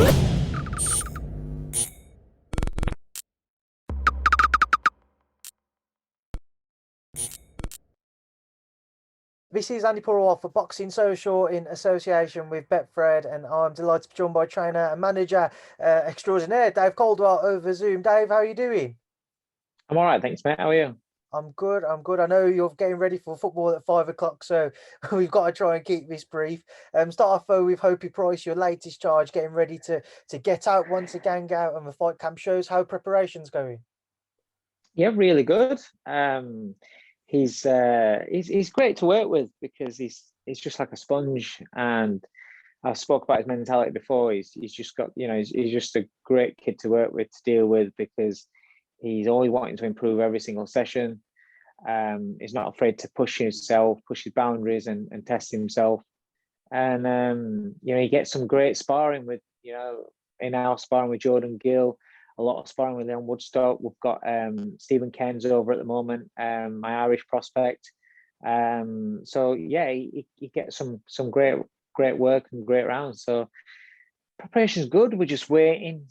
This is Andy Purewal for Boxing Social in association with Betfred, and I'm delighted to be joined by trainer and manager extraordinaire Dave Coldwell over Zoom. Dave, how are you doing? I'm all right, thanks, mate. How are you? I'm good. I'm good. I know you're getting ready for football at 5 o'clock, so we've got to try and keep this brief. Start off though with Hopey Price, your latest charge, getting ready to get out once the gang out and the fight camp shows. How preparations going? Yeah, really good. He's great to work with because he's just like a sponge, and I've spoke about his mentality before. He's just got he's just a great kid to work with, to deal with, because he's always wanting to improve every single session. He's not afraid to push himself, push his boundaries, and test himself. And he gets some great sparring with in our sparring with Jordan Gill, a lot of sparring with Leon Woodstock. We've got Stephen Cairns over at the moment, my Irish prospect. So yeah, he gets some great work and great rounds. So preparation's good. We're just waiting,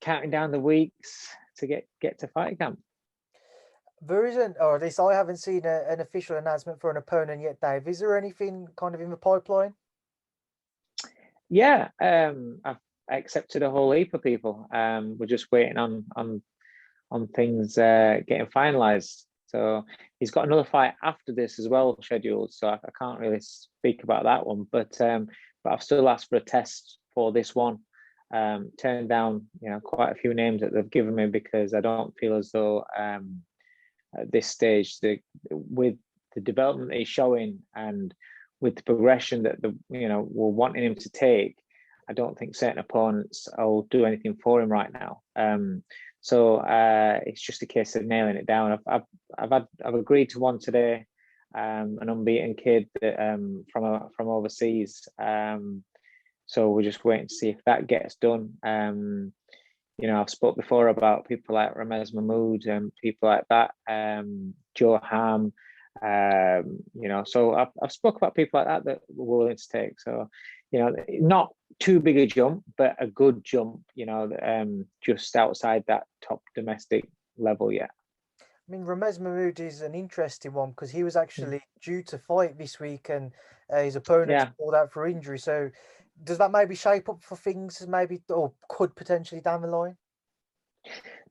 counting down the weeks to get to fight camp. There isn't, or at least I haven't seen an official announcement for an opponent yet, Dave. Is there anything kind of in the pipeline? Yeah, I've accepted a whole heap of people. We're just waiting on things getting finalised. So he's got another fight after this as well scheduled. So I can't really speak about that one, but I've still asked for a test for this one. Turned down quite a few names that they've given me because I don't feel as though at this stage with the development that he's showing and with the progression that we're wanting him to take, I don't think certain opponents will do anything for him right now. So it's just a case of nailing it down. I've agreed to one today, an unbeaten kid that, from overseas. So we're just waiting to see if that gets done. I've spoke before about people like Ramez Mahmood and people like that, Joe Ham. So I've spoke about people like that we're willing to take. So, not too big a jump, but a good jump, just outside that top domestic level yet. I mean, Ramez Mahmood is an interesting one because he was actually due to fight this week, and his opponent's Yeah. pulled out for injury. So, does that maybe shape up for things, maybe, or could potentially down the line?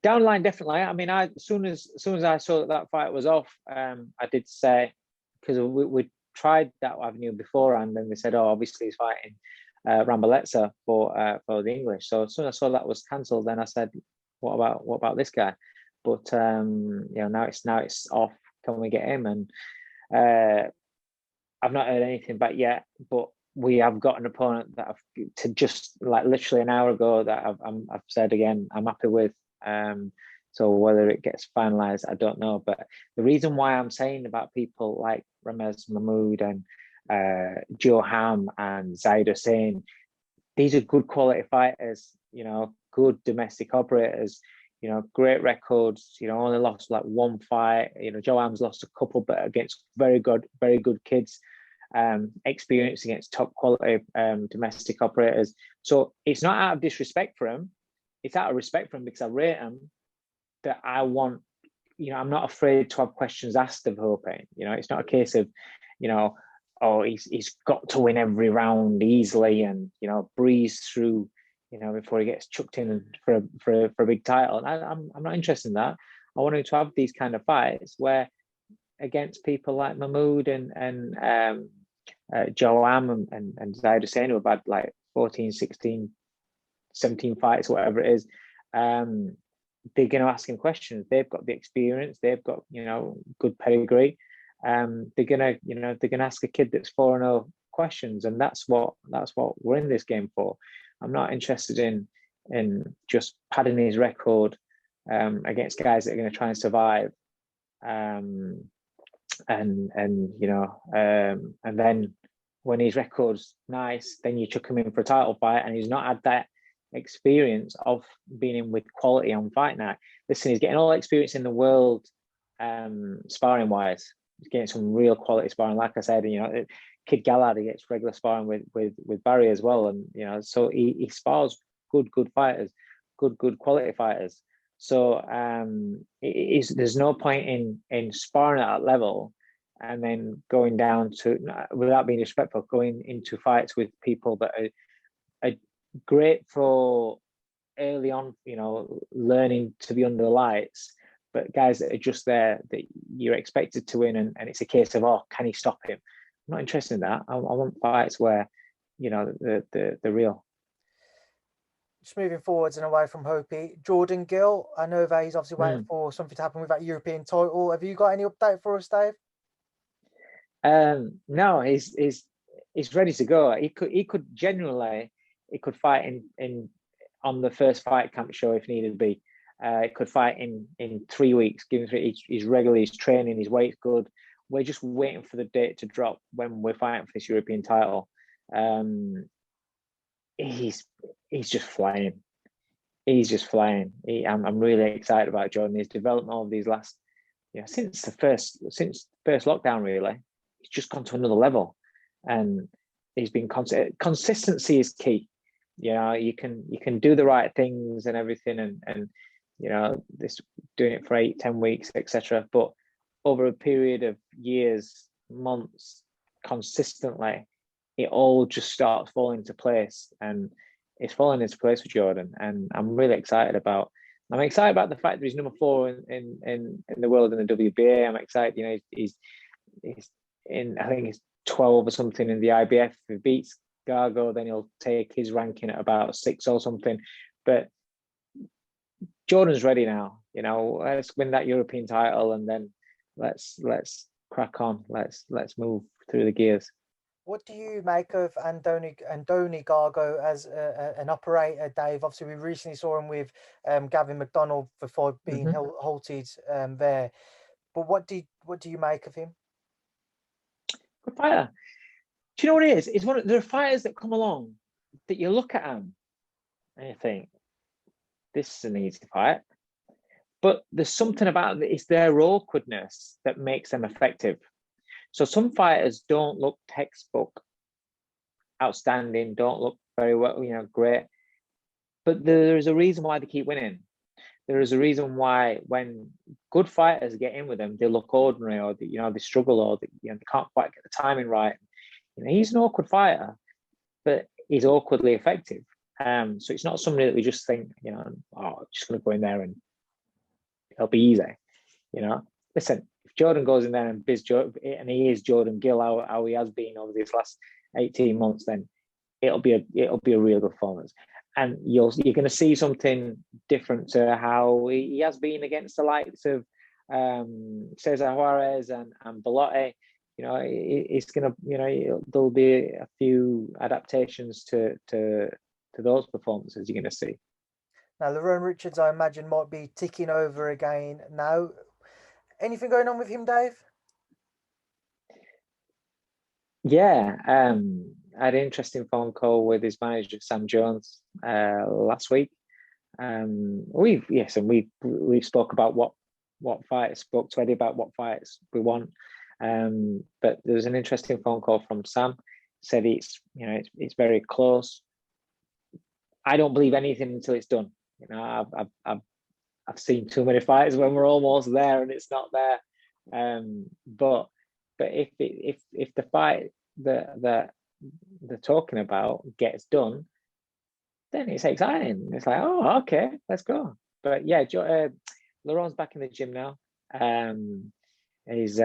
Down the line, definitely. I mean, as soon as I saw that fight was off, I did say, because we tried that avenue before, and then they said, oh, obviously he's fighting Rambaleza for the English. So as soon as I saw that was cancelled, then I said, what about this guy? But now it's off. Can we get him? And I've not heard anything back yet, but we have got an opponent that to just like literally an hour ago that I've said again I'm happy with. So whether it gets finalized, I don't know. But the reason why I'm saying about people like Ramez Mahmood and Joe Ham and Zaid Hussein, these are good quality fighters, good domestic operators, great records, only lost like one fight. Joe Ham's lost a couple, but against very good kids, experience against top quality domestic operators. So it's not out of disrespect for him. It's out of respect for him because I rate him, that I want, I'm not afraid to have questions asked of Hope. It's not a case of, oh, he's got to win every round easily and, breeze through, before he gets chucked in for a big title. I'm not interested in that. I want him to have these kind of fights where against people like Mahmood and Joe Am and Zaid Hussein, who have had like 14, 16, 17 fights, whatever it is, they're going to ask him questions. They've got the experience. They've got, good pedigree. They're gonna ask a kid that's 4-0 questions, and that's what we're in this game for. I'm not interested in just padding his record against guys that are going to try and survive. And then when his record's nice, then you chuck him in for a title fight, and he's not had that experience of being in with quality on fight night. Listen, he's getting all the experience in the world, sparring wise. He's getting some real quality sparring. Like I said, Kid Galahad, he gets regular sparring with Barry as well, and so he spars good fighters, good quality fighters. So there's no point in sparring at that level and then going down to, without being disrespectful, going into fights with people that are great for early on, learning to be under the lights, but guys that are just there that you're expected to win, and it's a case of, oh, can he stop him? I'm not interested in that. I want fights where, the real. Just moving forwards and away from Hopi, Jordan Gill. I know that he's obviously waiting for something to happen with that European title. Have you got any update for us, Dave? No, he's ready to go. He could genuinely fight in on the first fight camp show if needed be. He could fight in 3 weeks. He's regularly, he's training, his weight's good. We're just waiting for the date to drop when we're fighting for this European title. He's just flying. He's just flying. I'm really excited about Jordan. His development over these last, since first lockdown, really, he's just gone to another level, and he's been consistency is key. You can do the right things and everything, and this doing it for 8-10 weeks, etc. But over a period of years, months, consistently, it all just starts falling into place, and it's falling into place with Jordan. And I'm really excited about. I'm excited about the fact that he's number 4 in the world in the WBA. I'm excited. He's in, I think he's 12 or something in the IBF. If he beats Gargo, then he'll take his ranking at about 6 or something. But Jordan's ready now. Let's win that European title, and then let's crack on. Let's move through the gears. What do you make of Andoni Gargo as an operator, Dave? Obviously, we recently saw him with Gavin McDonald before being halted there. But what do you make of him? Good fighter. Do you know what it is? There are fighters that come along that you look at them and you think, this is an easy fight. But there's something about it's their awkwardness that makes them effective. So some fighters don't look textbook outstanding, don't look very well, great. But there is a reason why they keep winning. There is a reason why when good fighters get in with them, they look ordinary, or they struggle, or they can't quite get the timing right. He's an awkward fighter, but he's awkwardly effective. So it's not somebody that we just think, just going to go in there and it'll be easy. Listen, if Jordan goes in there and and he is Jordan Gill, how he has been over these last 18 months, then it'll be a real good performance. And you're going to see something different to how he has been against the likes of Cesar Juarez and Bellotti. It's going to, there'll be a few adaptations to those performances you're going to see. Now, Lerrone Richards, I imagine, might be ticking over again now. Anything going on with him, Dave? Yeah, I had an interesting phone call with his manager, Sam Jones, last week. We've spoke about what fights, spoke to Eddie about what fights we want. But there was an interesting phone call from Sam. Said it's very close. I don't believe anything until it's done. I've seen too many fights when we're almost there and it's not there. But if the fight that they're talking about gets done, then it's exciting. It's like, oh, okay, let's go. But yeah, Lerrone's back in the gym now. He's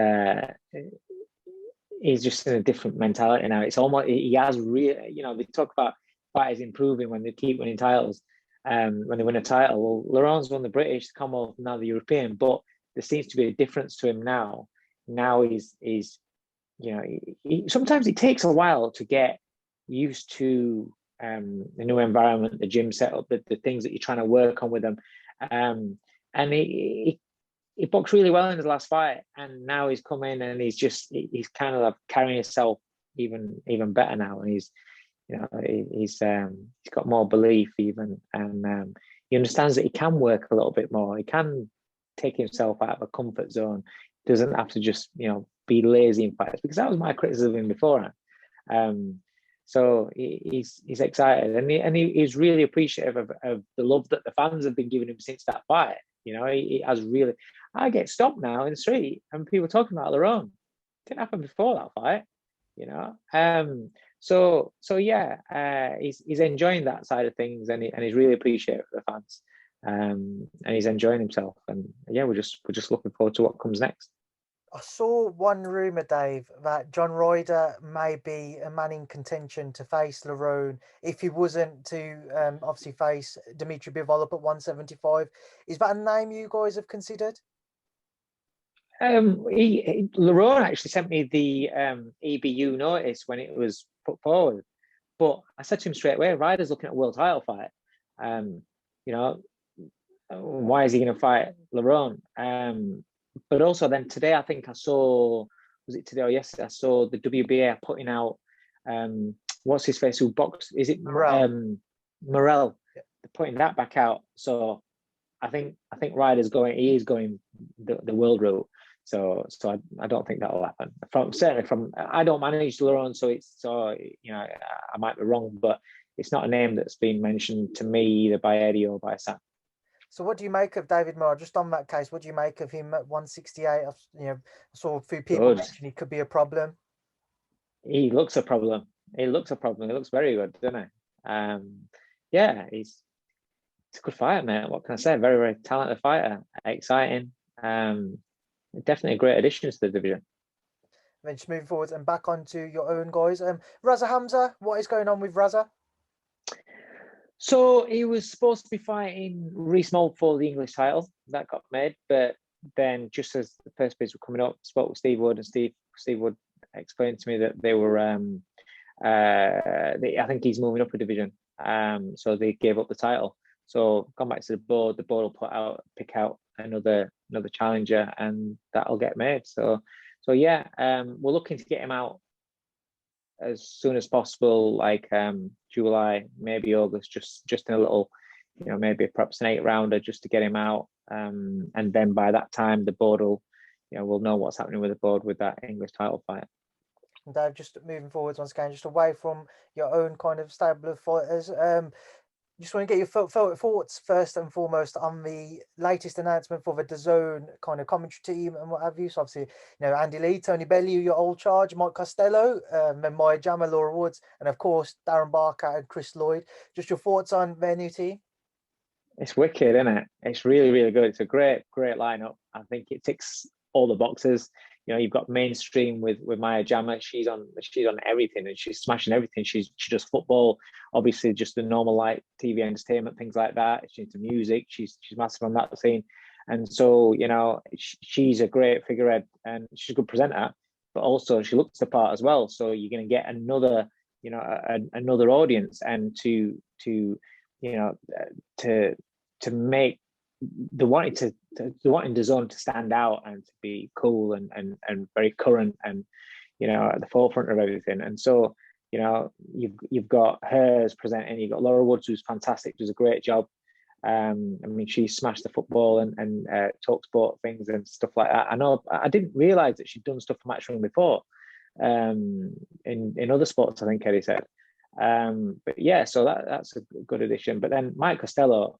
just in a different mentality now. It's almost, he has real, they talk about fighters improving when they keep winning titles. When they win a title, well, Lerrone's won the British, the Commonwealth, now the European, but there seems to be a difference to him now. Now he's sometimes it takes a while to get used to the new environment, the gym setup, the things that you're trying to work on with them. And he boxed really well in his last fight, and now he's come in and he's kind of like carrying himself even better now, and he's got more belief even, and he understands that he can work a little bit more. He can take himself out of a comfort zone. Doesn't have to just be lazy in fights, because that was my criticism of him beforehand. So he's excited, and he's really appreciative of the love that the fans have been giving him since that fight. You know, he has really. I get stopped now in the street, and people talking about Lerrone. Didn't happen before that fight, you know. So yeah, he's enjoying that side of things, and he's really appreciative of the fans, and he's enjoying himself. And yeah, we're just looking forward to what comes next. I saw one rumor, Dave, that John Ryder may be a man in contention to face Lerrone if he wasn't to obviously face Dmitry Bivol up at 175. Is that a name you guys have considered? Lerrone actually sent me the EBU notice when it was put forward, but I said to him straight away, Ryder's looking at a world title fight. You know, why is he going to fight Lerrone? But also then today, I think I saw, was it today or yesterday? I saw the WBA putting out, what's his face who boxed? Is it Morel? Morel? Yeah. They're putting that back out. So I think Ryder's going. He is going the world route. So I don't think that'll happen. Certainly from I don't manage Lerrone, so you know, I might be wrong, but it's not a name that's been mentioned to me either by Eddie or by Sam. So what do you make of David Moore? Just on that case, what do you make of him at 168? You know, I saw a few people Good. mention he could be a problem. He looks a problem. He looks a problem. He looks very good, doesn't he? Yeah, he's a good fighter, mate. What can I say? Very, very talented fighter. Exciting. Definitely a great addition to the division. Then just moving forwards and back onto your own guys. Raza Hamza, what is going on with Raza? So he was supposed to be fighting Reece Mold for the English title. That got made, but then just as the first bids were coming up, spoke with Steve Wood, and Steve Wood explained to me that they were I think he's moving up a division. So they gave up the title. So gone back to the board will pick out another challenger, and that'll get made. So yeah, we're looking to get him out as soon as possible, like July, maybe August, just in a little, you know, maybe perhaps an 8-rounder just to get him out. And then by that time the board will, you know, we'll know what's happening with the board with that English title fight. And Dave, just moving forwards once again, just away from your own kind of stable of fighters. Just want to get your thoughts first and foremost on the latest announcement for the DAZN kind of commentary team and what have you. So obviously, you know, Andy Lee, Tony Bellew, your old charge, Mike Costello, then Maya Jama, Laura Woods, and of course Darren Barker and Chris Lloyd. Just your thoughts on their new team? It's wicked, isn't it? It's really, really good. It's a great lineup. I think it ticks all the boxes. You know, you've got mainstream with Maya Jama. She's on everything, and she's smashing everything. She does football, obviously, just the normal like TV entertainment, things like that. She's into music. She's massive on that scene, and so you know she's a great figurehead, and she's a good presenter. But also she looks the part as well. So you're going to get another, you know, another audience, and to you know to make the wanting DAZN to stand out and to be cool and very current and, you know, at the forefront of everything. And so, you know, you've got hers presenting, you've got Laura Woods, who's fantastic, does a great job. I mean, she smashed the football and talk sport things and stuff like that. I didn't realize that she'd done stuff for Matchroom before, in other sports, I think Eddie said. But yeah, so that's a good addition. But then Mike Costello,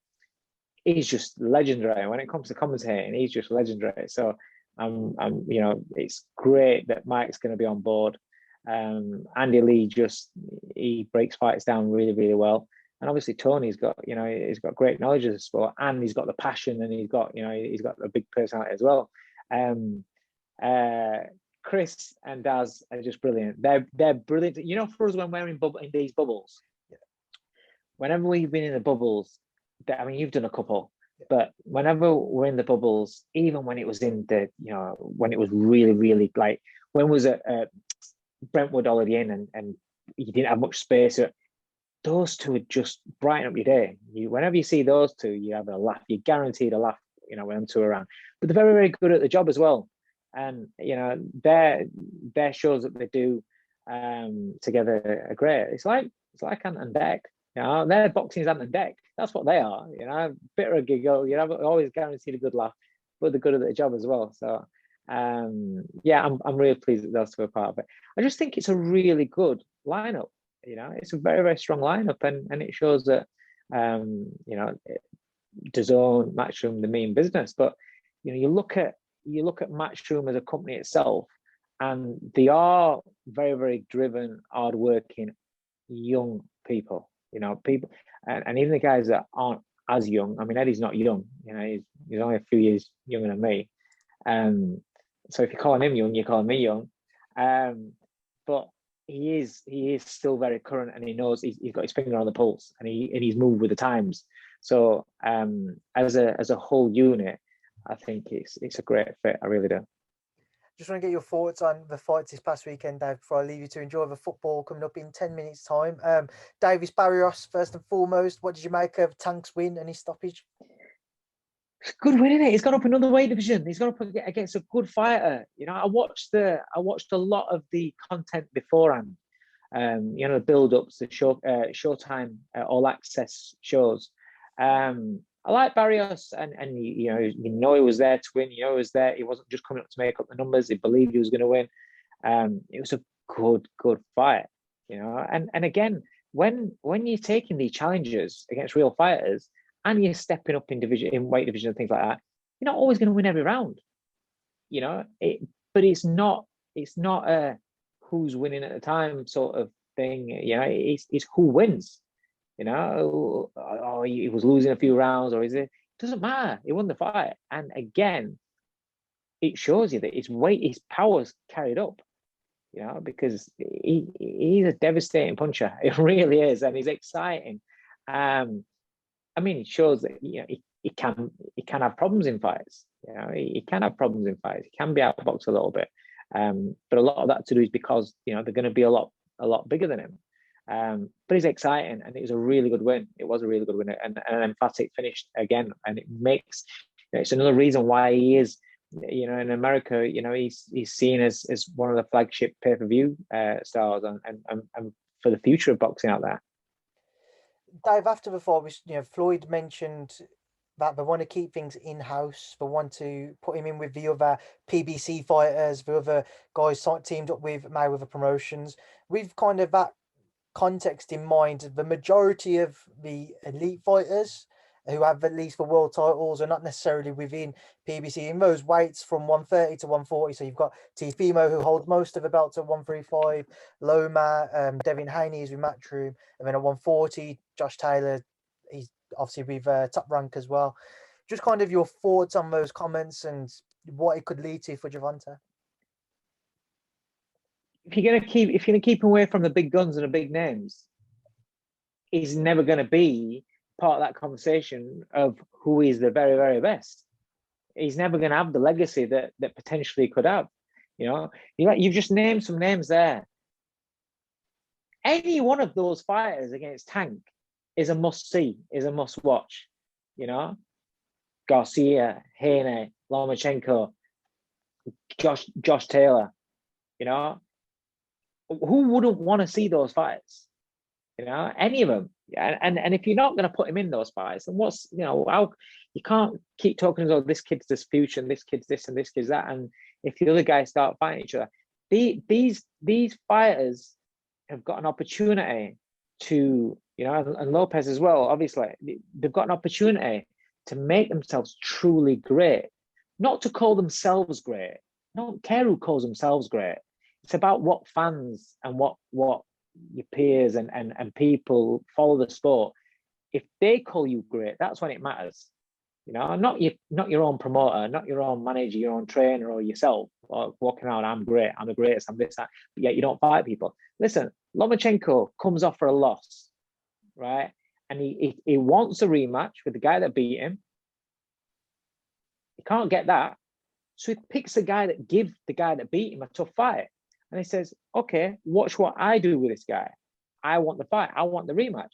he's just legendary when it comes to commentating. He's just legendary. So I'm you know, it's great that Mike's going to be on board. Andy Lee he breaks fights down really, really well. And obviously Tony's got, you know, he's got great knowledge of the sport, and he's got the passion, and he's got a big personality as well. Chris and Daz are just brilliant. They're brilliant. You know, for us when we're in these bubbles, yeah. Whenever we've been in the bubbles, I mean, you've done a couple, but whenever we're in the bubbles, even when it was in the, you know, when it was really, really like, when was it Brentwood Holiday Inn and you didn't have much space, those two would just brighten up your day. Whenever you see those two, you have a laugh. You're guaranteed a laugh, you know, when them two are around. But they're very, very good at the job as well. And, you know, their shows that they do together are great. It's like Ant and Deck. You know, their boxing is Ant and Deck. That's what they are. You know, bit of a giggle. You know, always guaranteed a good laugh, but they're good at their job as well. So, yeah, I'm really pleased that those two are part of it. I just think it's a really good lineup. You know, it's a very, very strong lineup, and it shows that you know, DAZN, Matchroom, the main business. But you know, you look at Matchroom as a company itself, and they are very, very driven, hardworking, young people. You know, people, and even the guys that aren't as young. I mean, Eddie's not young. You know, he's only a few years younger than me. So if you're calling him young, you're calling me young. But he is still very current, and he knows he's got his finger on the pulse, and he's moved with the times. So as a whole unit, I think it's a great fit. I really do. Just want to get your thoughts on the fights this past weekend, Dave, before I leave you to enjoy the football coming up in 10 minutes' time. Davis Barrios, first and foremost, what did you make of Tank's win and his stoppage? Good win, isn't it? He's gone up another weight division. He's gone up against a good fighter. You know, I watched a lot of the content beforehand. You know, the build-ups, the Showtime All Access shows. I like Barrios, and you know he was there to win. You know he was there. He wasn't just coming up to make up the numbers. He believed he was going to win. It was a good fight. You know, and again, when you're taking these challenges against real fighters, and you're stepping up in weight division and things like that, you're not always going to win every round. You know, but it's not a who's winning at the time sort of thing. You know, it's who wins. You know, he was losing a few rounds, or it doesn't matter. He won the fight, and again, it shows you that his power's carried up. You know, because he's a devastating puncher. It really is, and he's exciting. I mean, it shows that he can have problems in fights. You know, he can have problems in fights. He can be outboxed a little bit, but a lot of that to do is because they're going to be a lot bigger than him. But he's exciting, and it was a really good win. It was a really good win, and an emphatic finish again. And it makes it's another reason why he is, in America, he's seen as one of the flagship pay-per-view stars, and for the future of boxing out there. Dave, after the fight, Floyd mentioned that they want to keep things in-house. They want to put him in with the other PBC fighters, the other guys teamed up with Mayweather Promotions. With kind of that context in mind, the majority of the elite fighters who have at least the world titles are not necessarily within PBC in those weights from 130 to 140. So you've got Tifimo, who holds most of the belts at 135, Loma, Devin Haney is with Matchroom, and then at 140, Josh Taylor, he's obviously with Top Rank as well. Just kind of your thoughts on those comments and what it could lead to for Gervonta. If you're gonna keep away from the big guns and the big names, he's never gonna be part of that conversation of who is the very, very best. He's never gonna have the legacy that potentially could have. You've just named some names there. Any one of those fighters against Tank is a must-see, is a must-watch. Garcia, Haney, Lomachenko, Josh Taylor. Who wouldn't want to see those fights? Any of them. And if you're not going to put him in those fights, then what's how you can't keep talking about this kid's this future and this kid's this and this kid's that. And if the other guys start fighting each other, these fighters have got an opportunity to, and Lopez as well, obviously, they've got an opportunity to make themselves truly great, not to call themselves great. I don't care who calls themselves great. It's about what fans and what your peers and people follow the sport. If they call you great, that's when it matters. Not your own promoter, not your own manager, your own trainer, or yourself, or walking around, I'm great, I'm the greatest, I'm this, that, but yet you don't fight people. Listen, Lomachenko comes off for a loss, right? And he wants a rematch with the guy that beat him. He can't get that. So he picks the guy that beat him a tough fight. And he says, okay, watch what I do with this guy. I want the fight. I want the rematch.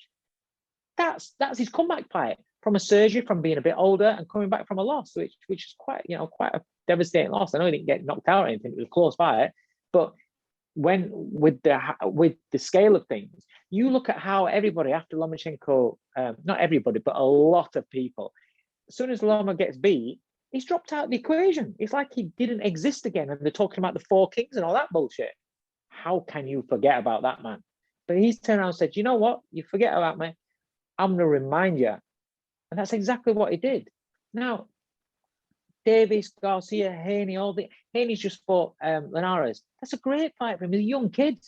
That's his comeback fight from a surgery, from being a bit older and coming back from a loss, which is quite a devastating loss. I know he didn't get knocked out or anything. It was a close fight. But with the scale of things, you look at how everybody after Lomachenko, not everybody, but a lot of people, as soon as Loma gets beat, he's dropped out of the equation. It's like he didn't exist again. And they're talking about the four kings and all that bullshit. How can you forget about that man? But he's turned around and said, you know what? You forget about me. I'm going to remind you. And that's exactly what he did. Now, Davis, Garcia, Haney, Haney's just fought Linares. That's a great fight for him. He's a young kid.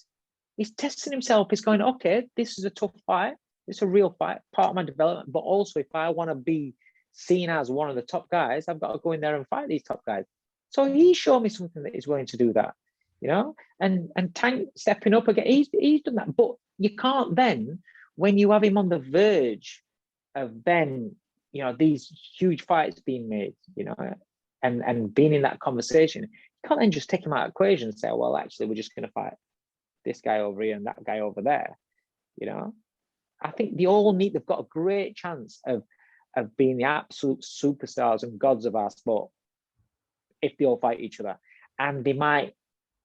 He's testing himself. He's going, okay, this is a tough fight. It's a real fight, part of my development. But also, if I want to be seen as one of the top guys, I've got to go in there and fight these top guys. So he showed me something that he's willing to do that, you know. And Tank stepping up again, he's done that. But you can't then, when you have him on the verge of then, you know, these huge fights being made, you know, and being in that conversation, you can't then just take him out of the equation and say, well, actually, we're just going to fight this guy over here and that guy over there, you know. I think they've got a great chance of being the absolute superstars and gods of our sport if they all fight each other. And they might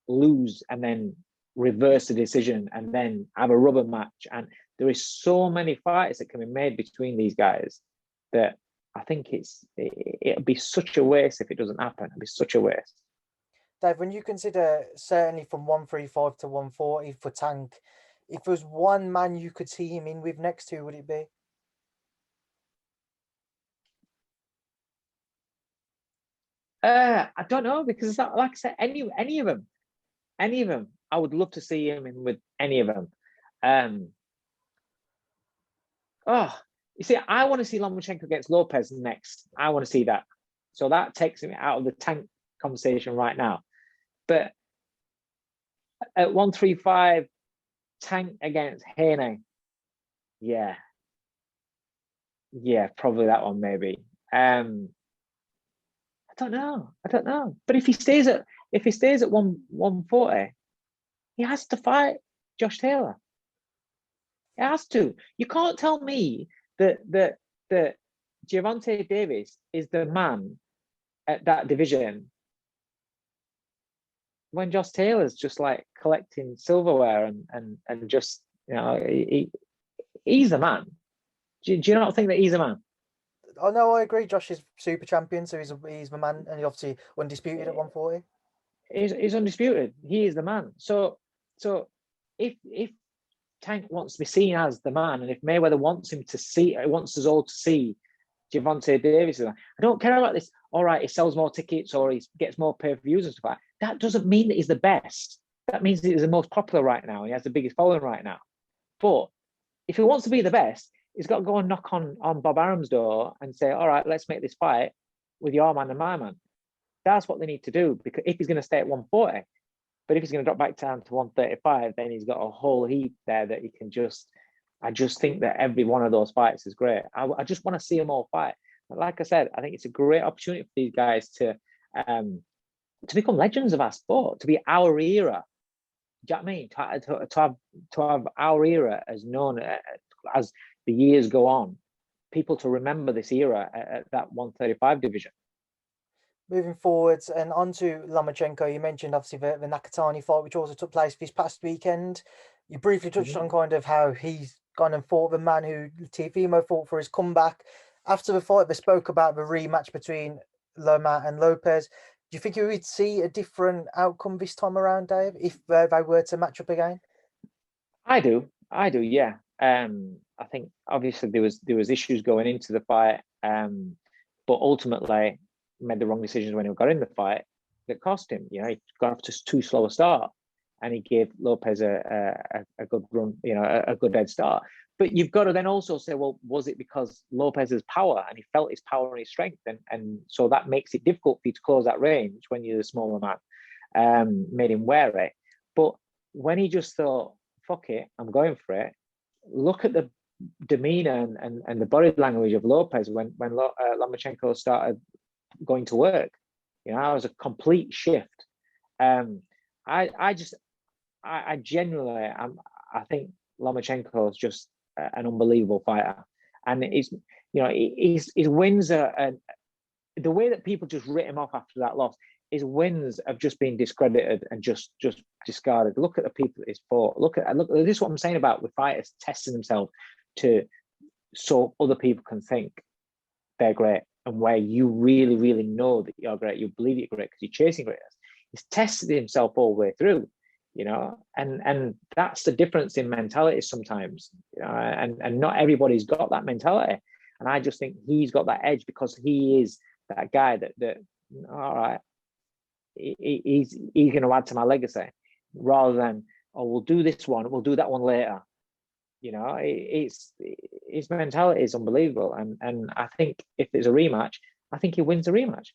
lose and then reverse the decision and then have a rubber match. And there is so many fights that can be made between these guys that I think it'll be such a waste if it doesn't happen. It'll be such a waste. Dave, when you consider certainly from 135 to 140 for Tank, if there was one man you could see him in with next to, would it be? I don't know, because like I said, any of them, I would love to see him in with any of them. You see, I want to see Lomachenko against Lopez next. I want to see that. So that takes me out of the Tank conversation right now. But at 135, Tank against Haney. Yeah, probably that one maybe. I don't know. But if he stays at 140, he has to fight Josh Taylor. He has to. You can't tell me that Gervonta Davis is the man at that division when Josh Taylor's just like collecting silverware and just, you know, he's the man. Do you not think that he's a man? Oh no, I agree. Josh is super champion, so he's my man, and he's obviously undisputed at 140. He's undisputed. He is the man. So if Tank wants to be seen as the man, and if Mayweather wants us all to see Gervonta Davis, I don't care about this. All right, he sells more tickets or he gets more pay-per-views and stuff like that. That doesn't mean that he's the best. That means he's the most popular right now. He has the biggest following right now. But if he wants to be the best, he's got to go and knock on Bob Arum's door and say, all right, let's make this fight with your man and my man. That's what they need to do, because if he's going to stay at 140, but if he's going to drop back down to 135, then he's got a whole heap there that he can just. I just think that every one of those fights is great. I just want to see them all fight. But like I said, I think it's a great opportunity for these guys to become legends of our sport, to be our era. Do you know what I mean? To have our era as known as the years go on, people to remember this era at that 135 division. Moving forwards and onto Lomachenko, you mentioned obviously the Nakatani fight, which also took place this past weekend. You briefly touched on kind of how he's gone and fought the man who Teofimo fought for his comeback. After the fight, they spoke about the rematch between Loma and Lopez. Do you think you would see a different outcome this time around, Dave, if they were to match up again? I do, yeah. I think obviously there was issues going into the fight, but ultimately made the wrong decisions when he got in the fight that cost him. You know, he got off to too slow a start, and he gave Lopez a good run, you know, a good head start. But you've got to then also say, well, was it because Lopez's power and he felt his power and his strength, and so that makes it difficult for you to close that range when you're the smaller man, made him wary. But when he just thought, fuck it, I'm going for it. Look at the demeanor and the body language of Lopez when Lomachenko started going to work. You know, it was a complete shift. I genuinely, I think Lomachenko is just an unbelievable fighter, and he's, you know, his wins are the way that people just writ him off after that loss. His wins have just been discredited and just discarded. Look at the people that he's fought. Look, this is what I'm saying about with fighters testing themselves so other people can think they're great, and where you really, really know that you're great, you believe you're great because you're chasing greatness. He's tested himself all the way through. and that's the difference in mentality sometimes, and not everybody's got that mentality. And I just think he's got that edge because he is that guy that all right, he's going to add to my legacy, rather than, oh, we'll do this one, we'll do that one later. His mentality is unbelievable, and I think if there's a rematch, I think he wins the rematch.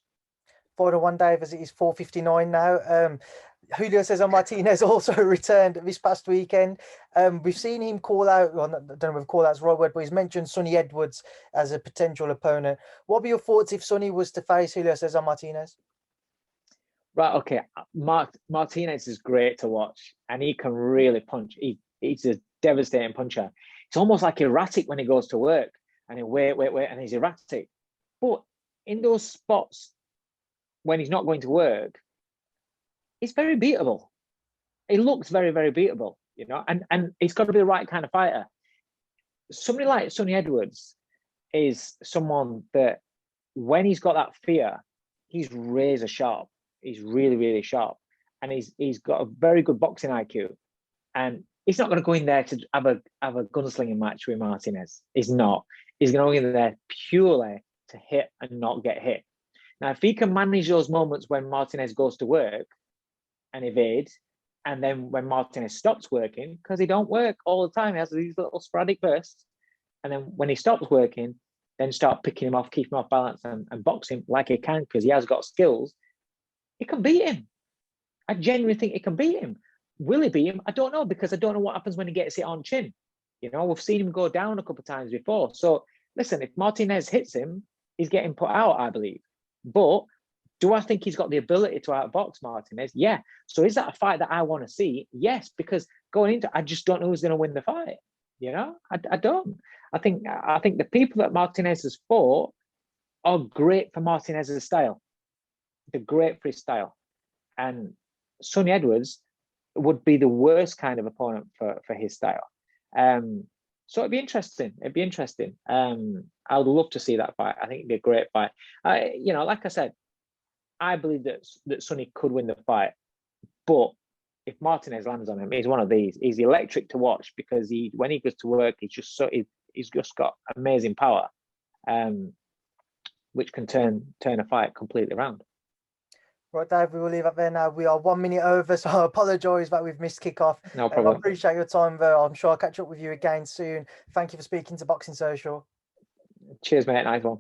Final one, Dave, as it is 4:59 now. Julio Cesar Martinez also returned this past weekend. We've seen him call out, well, I don't know if call out's the right word, but he's mentioned Sonny Edwards as a potential opponent. What would be your thoughts if Sonny was to face Julio Cesar Martinez? Right, okay. Martinez is great to watch, and he can really punch. He's a devastating puncher. It's almost like erratic when he goes to work, and he wait, and he's erratic. But in those spots when he's not going to work, it's very beatable. It looks very, very beatable, and it's got to be the right kind of fighter. Somebody like Sonny Edwards is someone that when he's got that fear, he's razor sharp. He's really, really sharp, and he's got a very good boxing IQ. And he's not going to go in there to have a gunslinging match with Martinez. He's not. He's going to go in there purely to hit and not get hit. Now, if he can manage those moments when Martinez goes to work and evades, and then when Martinez stops working, because he don't work all the time, he has these little sporadic bursts, and then when he stops working, then start picking him off, keep him off balance, and box him like he can, because he has got skills, he can beat him. I genuinely think he can beat him. Will he beat him? I don't know, because I don't know what happens when he gets it on chin. We've seen him go down a couple of times before. So listen, if Martinez hits him, he's getting put out, I believe. But do I think he's got the ability to outbox Martinez? Yeah. So is that a fight that I want to see? Yes, because going into, I just don't know who's going to win the fight. I don't. I think the people that Martinez has fought are great for Martinez's style. They're great for his style. And Sonny Edwards would be the worst kind of opponent for his style. So it'd be interesting. I would love to see that fight. I think it'd be a great fight. Like I said, I believe that Sonny could win the fight, but if Martinez lands on him, he's one of these. He's electric to watch, because when he goes to work, he's just got amazing power, which can turn a fight completely around. Right, Dave, we will leave it there now. We are 1 minute over, so I apologise that we've missed kickoff. No problem. I appreciate your time, though. I'm sure I'll catch up with you again soon. Thank you for speaking to Boxing Social. Cheers, mate. Nice one.